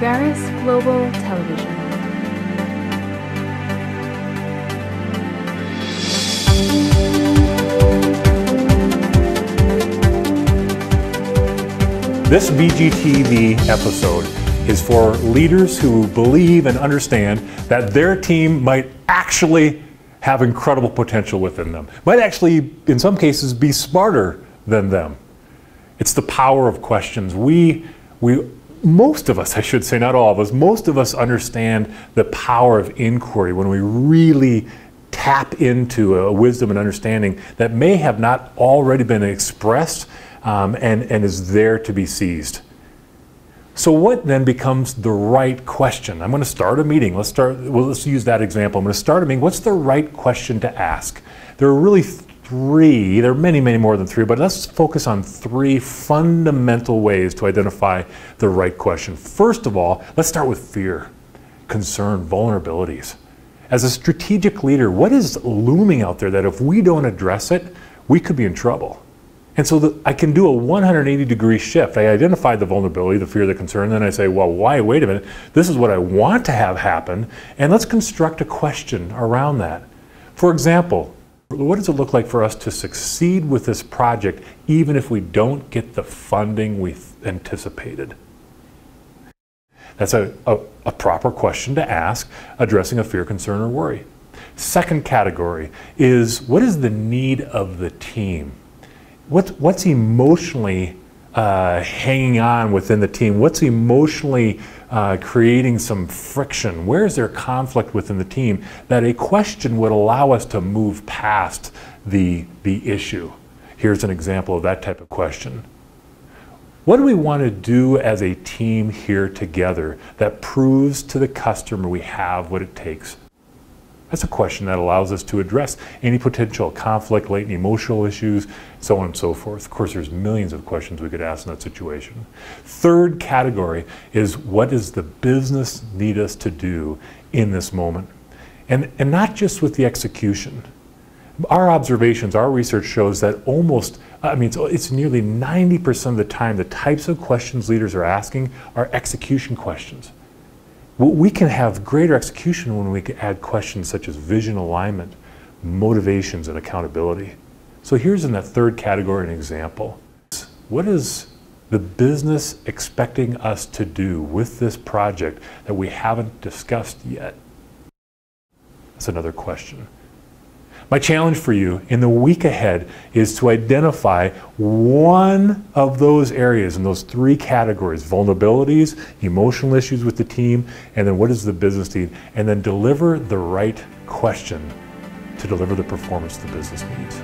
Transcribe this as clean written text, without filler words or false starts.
Verus Global Television. This VGTV episode is for leaders who believe and understand that their team might actually have incredible potential within them, might actually, in some cases, be smarter than them. It's the power of questions. Most of us, I should say, not all of us, most of us understand the power of inquiry when we really tap into a wisdom and understanding that may have not already been expressed and is there to be seized. So what then becomes the right question? I'm going to start a meeting. Let's use that example. I'm going to start a meeting. What's the right question to ask? There are really three, there are many, many more than three, but let's focus on three fundamental ways to identify the right question. First of all, let's start with fear, concern, vulnerabilities. As a strategic leader, what is looming out there that if we don't address it, we could be in trouble? And so I can do a 180-degree shift. I identify the vulnerability, the fear, the concern, then I say, well, why? Wait a minute. This is what I want to have happen, and let's construct a question around that. For example, what does it look like for us to succeed with this project even if we don't get the funding we anticipated? That's a proper question to ask, addressing a fear, concern, or worry. Second category is, what is the need of the team? What's emotionally hanging on within the team? What's emotionally creating some friction? Where is there conflict within the team that a question would allow us to move past the issue? Here's an example of that type of question. What do we want to do as a team here together that proves to the customer we have what it takes? That's a question that allows us to address any potential conflict, latent emotional issues, so on and so forth. Of course, there's millions of questions we could ask in that situation. Third category is, what does the business need us to do in this moment? And not just with the execution. Our observations, our research shows that it's nearly 90% of the time the types of questions leaders are asking are execution questions. We can have greater execution when we can add questions such as vision alignment, motivations, and accountability. So here's in that third category an example. What is the business expecting us to do with this project that we haven't discussed yet? That's another question. My challenge for you in the week ahead is to identify one of those areas in those three categories: vulnerabilities, emotional issues with the team, and then what is the business need, and then deliver the right question to deliver the performance the business needs.